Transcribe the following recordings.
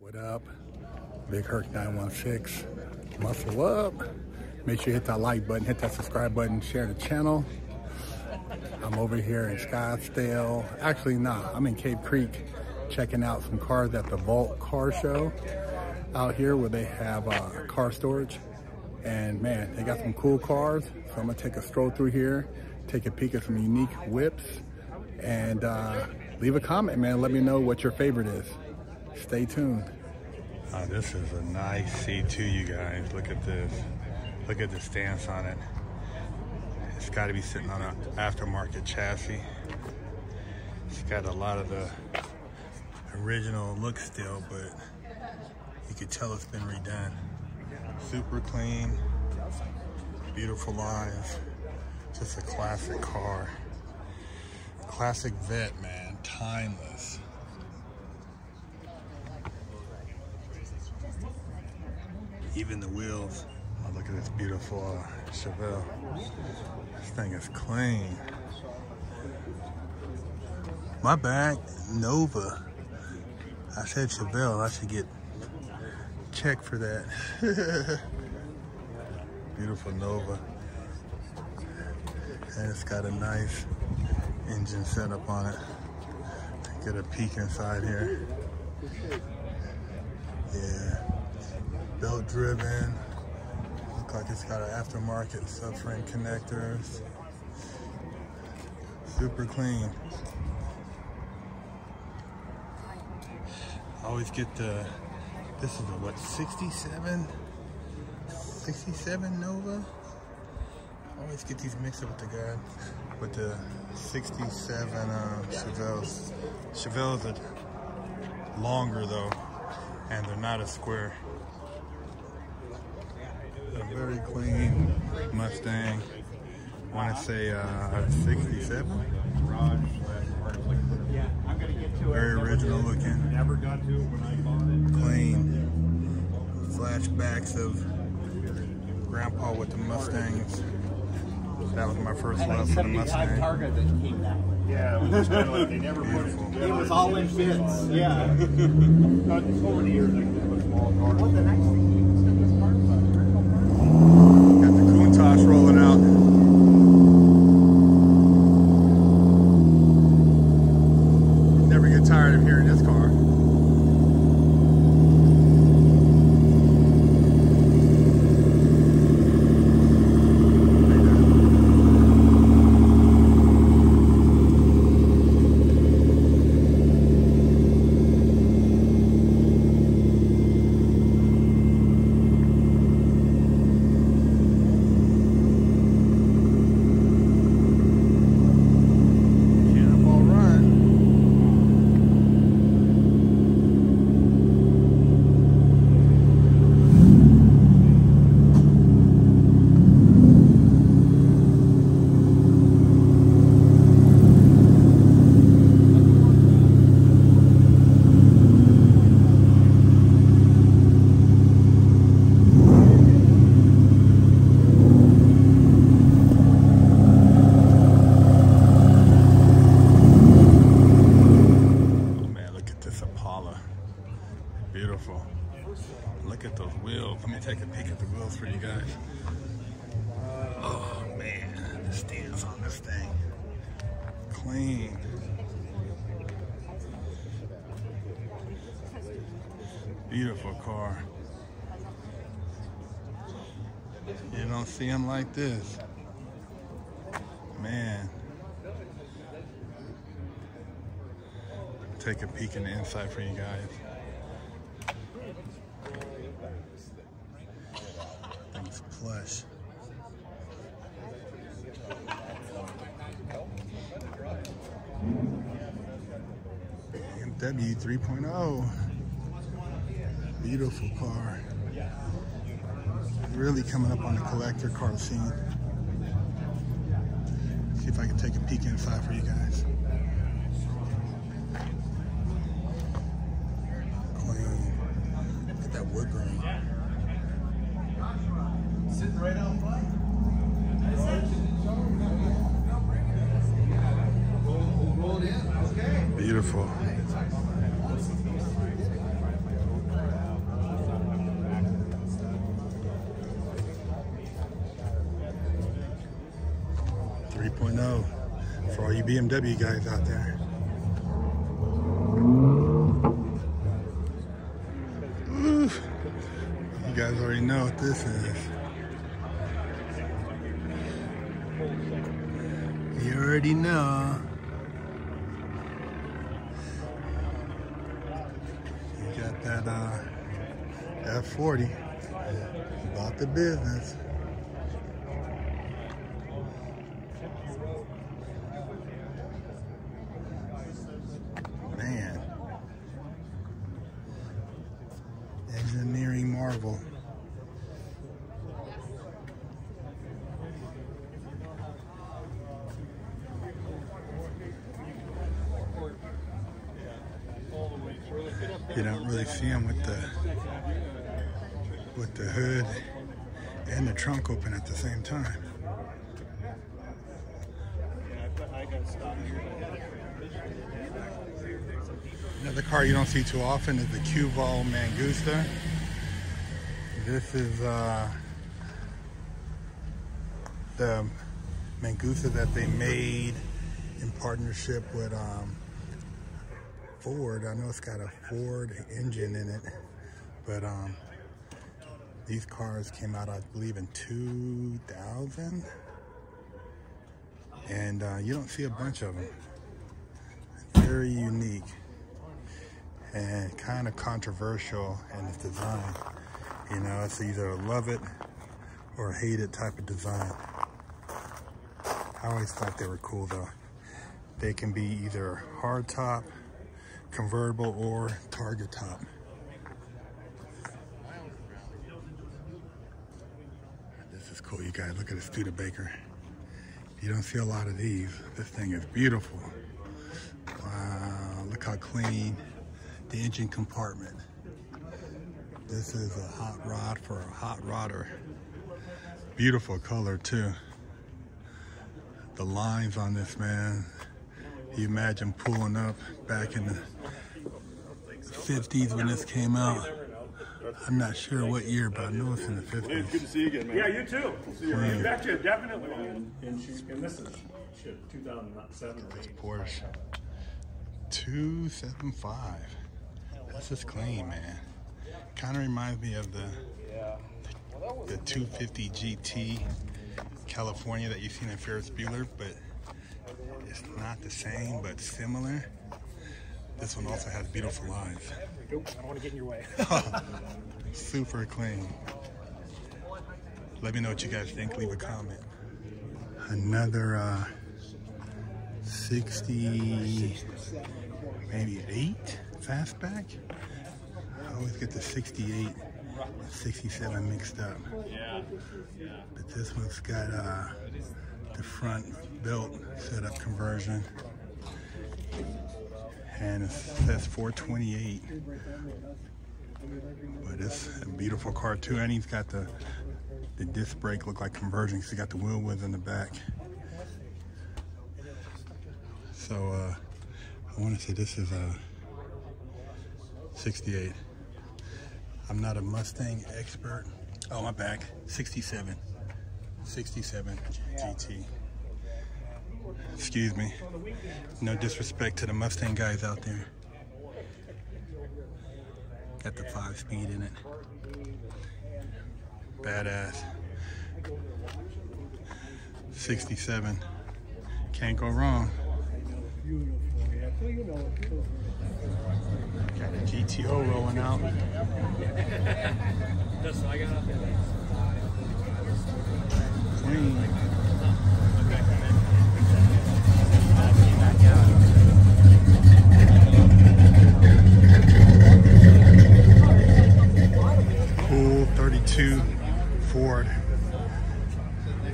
What up? Big Herc 916. Muscle up. Make sure you hit that like button, hit that subscribe button, share the channel. I'm over here in Scottsdale. Actually, nah, I'm in Cave Creek checking out some cars at the Vault Car Show out here where they have car storage. And man, they got some cool cars. So I'm gonna take a stroll through here, take a peek at some unique whips, and leave a comment, man. Let me know what your favorite is. Stay tuned. This is a nice C2, you guys. Look at this. Look at the stance on it. It's got to be sitting on an aftermarket chassis. It's got a lot of the original look still, but you can tell it's been redone. Super clean, beautiful lines. Just a classic car. Classic vet, man. Timeless. Even the wheels. Oh, look at this beautiful Chevelle. This thing is clean. My bad, Nova. I said Chevelle. I should get checked for that. Beautiful Nova. And it's got a nice engine setup on it. Get a peek inside here. Yeah. Belt driven. Look like it's got an aftermarket subframe connectors. Super clean. I always get the, this is a what, 67 Nova? I always get these mixed up with the guy with the 67 Chevelles. Chevelles are longer though, and they're not as square. A very clean Mustang. I want to say 67. Very original looking. Clean. Flashbacks of Grandpa with the Mustangs. That was my first love for the Mustang. Yeah, it was just kind of like they never put it. It was all in bits. Yeah. Over the years, they put small cars. What the next thing? Got the Countach rolling out. Never get tired of hearing this car. Beautiful. Look at those wheels. Let me take a peek at the wheels for you guys. Oh man, the stance on this thing. Clean. Beautiful car. You don't see them like this. Man. Take a peek in the inside for you guys. Thing's plush. BMW 3.0. Beautiful car. Really coming up on the collector car scene. See if I can take a peek inside for you guys. Clean. Look at that wood grain. Sitting right out front. Beautiful. 3.0 for all you BMW guys out there. Ooh, you guys already know what this is. You already know. You got that F40. About the business. Man. Engineering marvel. You don't really see them with the hood and the trunk open at the same time. Another car you don't see too often is the Q-Vol Mangusta. This is the Mangusta that they made in partnership with Ford. I know it's got a Ford engine in it, but these cars came out, I believe, in 2000, and you don't see a bunch of them. Very unique and kind of controversial in its design. You know, it's either a love it or hate it type of design. I always thought they were cool though. They can be either hard top, convertible, or target top. This is cool, you guys. Look at the Studebaker. You don't see a lot of these. This thing is beautiful. Wow, look how clean the engine compartment. This is a hot rod for a hot rodder. Beautiful color too. The lines on this, man. You imagine pulling up back in the 50s when this came out. I'm not sure what year, but I know it's in the 50s. Good to see you again, man. Yeah, you too. Yeah. Betcha, definitely. And this is shit, 2007 or 8. Porsche 275. This is clean, man. Kind of reminds me of the 250 GT California that you've seen in Ferris Bueller, but it's not the same, but similar. This one also has beautiful lines. Nope, I don't want to get in your way. Super clean. Let me know what you guys think. Leave a comment. Another 60, maybe 8 fastback. I always get the 68 and 67 mixed up. But this one's got the front belt setup conversion. And it says 428. But it's a beautiful car too. And he's got the disc brake look like conversion. He's got the wheel width in the back. So I want to say this is a 68. I'm not a Mustang expert. Oh, my bad. 67 GT. Excuse me. No disrespect to the Mustang guys out there. Got the 5-speed in it. Badass. 67. Can't go wrong. Got a GTO rolling out. Clean. Cool 32 Ford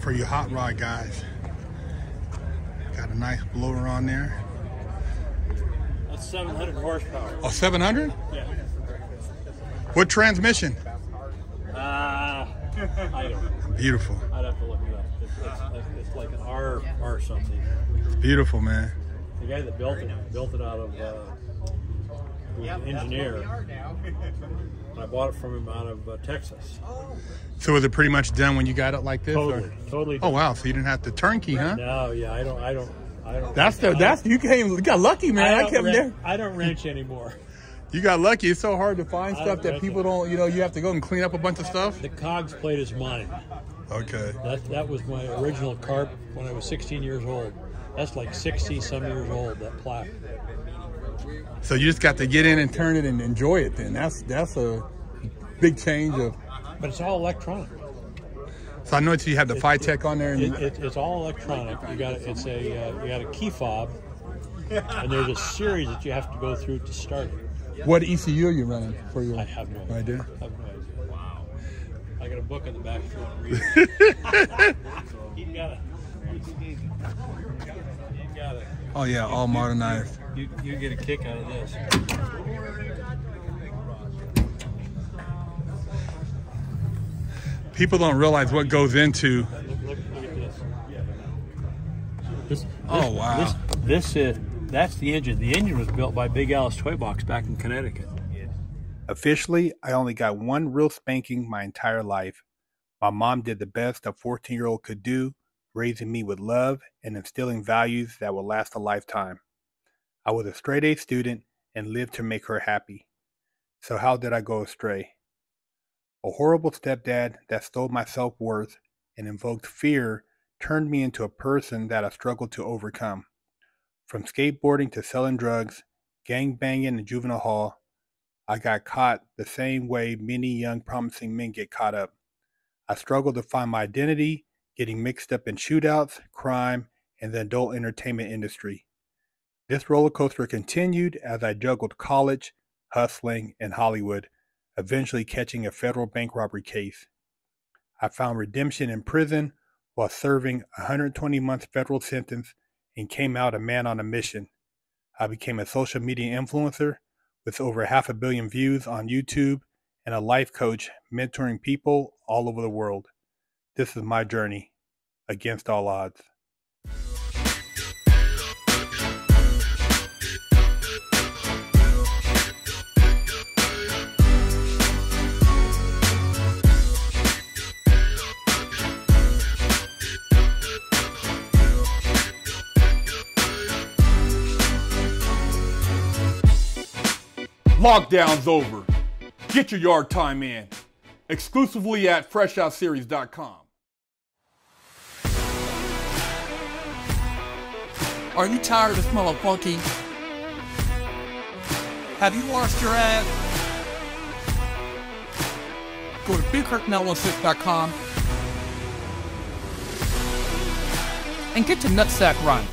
for you hot rod guys. Got a nice blower on there. That's 700 horsepower. Oh, 700? Yeah. What transmission? I don't know. Beautiful. I'd have to look it up. It's like an R something. It's beautiful, man. The guy that built it out of was an engineer. I bought it from him out of Texas. So was it pretty much done when you got it like this? Totally, totally. Oh wow! So you didn't have to turnkey, huh? No, yeah, I don't. You got lucky, man. I don't wrench anymore. You got lucky. It's so hard to find stuff that people don't. You know, you have to go and clean up a bunch of stuff. The cogs plate is mine. Okay. That was my original carp when I was 16 years old. That's like 60-some years old. That plaque. So you just got to get in and turn it and enjoy it. Then that's a big change of. But it's all electronic. So I noticed you have the Phytech on there. It's all electronic. You got a key fob, and there's a series that you have to go through to start it. What ECU are you running for your? I have no idea. Wow. I got a book in the back if you want to read it. You got it. Oh yeah, all modernized. You get a kick out of this. People don't realize what goes into. Look at this. Oh wow! That's the engine. The engine was built by Big Alice Toy Box back in Connecticut. Officially, I only got one real spanking my entire life. My mom did the best a 14-year-old could do, raising me with love and instilling values that will last a lifetime. I was a straight-A student and lived to make her happy. So how did I go astray? A horrible stepdad that stole my self-worth and invoked fear turned me into a person that I struggled to overcome. From skateboarding to selling drugs, gang-banging in juvenile hall, I got caught the same way many young promising men get caught up. I struggled to find my identity, getting mixed up in shootouts, crime, and the adult entertainment industry. This roller coaster continued as I juggled college, hustling, and Hollywood, eventually catching a federal bank robbery case. I found redemption in prison while serving a 120-month federal sentence and came out a man on a mission. I became a social media influencer with over 500 million views on YouTube and a life coach mentoring people all over the world. This is my journey against all odds. Lockdown's over. Get your yard time in. Exclusively at FreshOutSeries.com. Are you tired of smelling funky? Have you washed your ass? Go to BigHurtNet16.com and get to Nutsack Run.